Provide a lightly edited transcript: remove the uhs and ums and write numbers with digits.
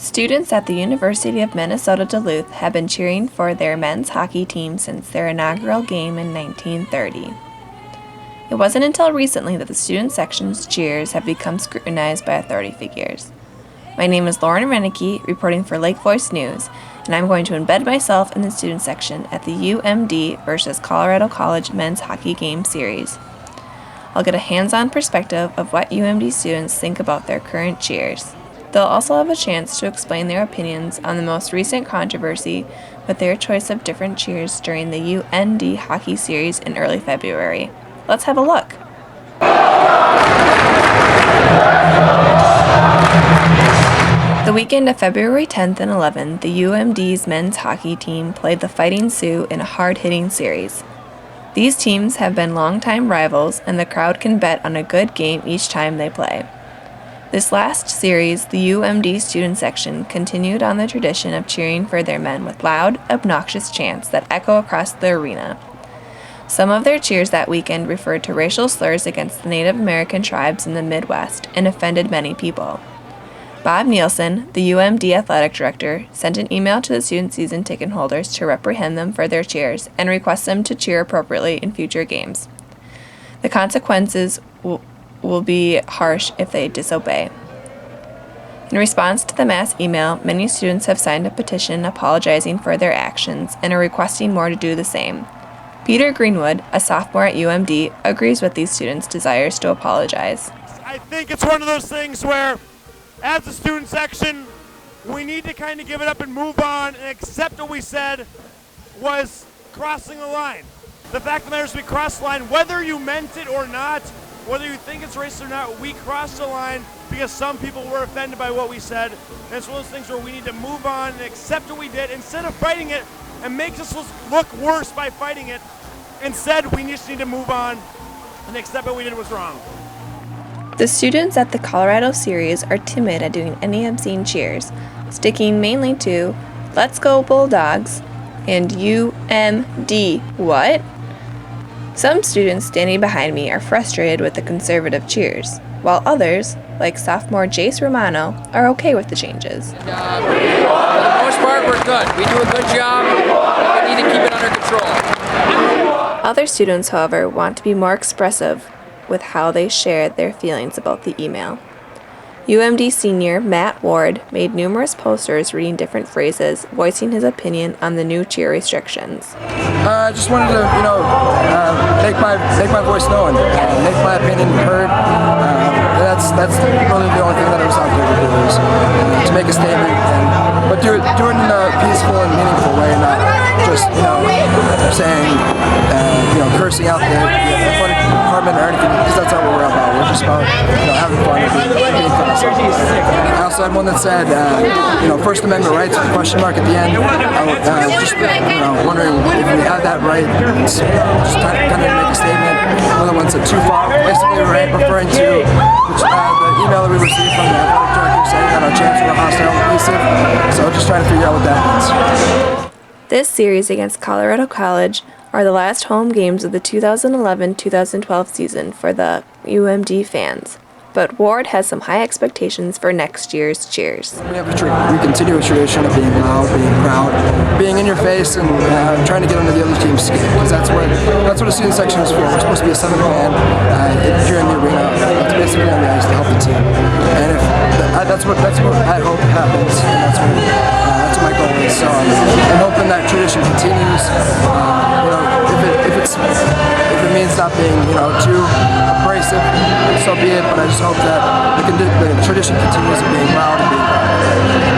Students at the University of Minnesota Duluth have been cheering for their men's hockey team since their inaugural game in 1930. It wasn't until recently that the student section's cheers have become scrutinized by authority figures. My name is Lauren Renicky, reporting for Lake Voice News, and I'm going to embed myself in the student section at the UMD versus Colorado College men's hockey game series. I'll get a hands-on perspective of what UMD students think about their current cheers. They'll also have a chance to explain their opinions on the most recent controversy with their choice of different cheers during the UMD hockey series in early February. Let's have a look. The weekend of February 10th and 11th, the UMD's men's hockey team played the Fighting Sioux in a hard-hitting series. These teams have been longtime rivals, and the crowd can bet on a good game each time they play. This last series, the UMD student section continued on the tradition of cheering for their men with loud, obnoxious chants that echo across the arena. Some of their cheers that weekend referred to racial slurs against the Native American tribes in the Midwest and offended many people. Bob Nielsen, the UMD athletic director, sent an email to the student season ticket holders to reprehend them for their cheers and request them to cheer appropriately in future games. The consequences will be harsh if they disobey. In response to the mass email, many students have signed a petition apologizing for their actions and are requesting more to do the same. Peter Greenwood, a sophomore at UMD, agrees with these students' desires to apologize. I think it's one of those things where, as a student section, we need to kind of give it up and move on and accept what we said was crossing the line. The fact of the matter is we crossed the line, whether you meant it or not, whether you think it's racist or not, we crossed the line because some people were offended by what we said. And it's one of those things where we need to move on and accept what we did instead of fighting it and makes us look worse by fighting it. Instead, we just need to move on and accept what we did was wrong. The students at the Colorado series are timid at doing any obscene cheers, sticking mainly to "Let's Go Bulldogs" and UMD what? Some students standing behind me are frustrated with the conservative cheers, while others, like sophomore Jace Romano, are okay with the changes. For the most part, we're good. We do a good job. We need to keep it under control. Other students, however, want to be more expressive with how they share their feelings about the email. UMD senior Matt Ward made numerous posters reading different phrases, voicing his opinion on the new cheer restrictions. I just wanted to, make my voice known, make my opinion heard. That's really the only thing that I was out there to do is to make a statement, but do it in a peaceful and meaningful way, not just saying cursing out the athletic department or anything, because that's not what we're about. We're just about having fun and being classic. I also had one that said First Amendment rights with a question mark at the end. Just wondering if we have that right. Just kind of make a statement. Another one said too far, basically referring to the email that we received from the athletic director saying that our chants were hostile and abusive. So just trying to figure out what that means. This series against Colorado College are the last home games of the 2011-2012 season for the UMD fans. But Ward has some high expectations for next year's cheers. We continue a tradition of being loud, being proud, being in your face, and trying to get under the other team's skin. Because that's what a student section is for. We're supposed to be a seventh man here in the arena. That's basically on the ice to help the team. And that's what I hope happens. And that's what my goal is. So I'm hoping that tradition continues. If it means not being too abrasive, so be it. But I just hope that the tradition continues of being loud and being proud.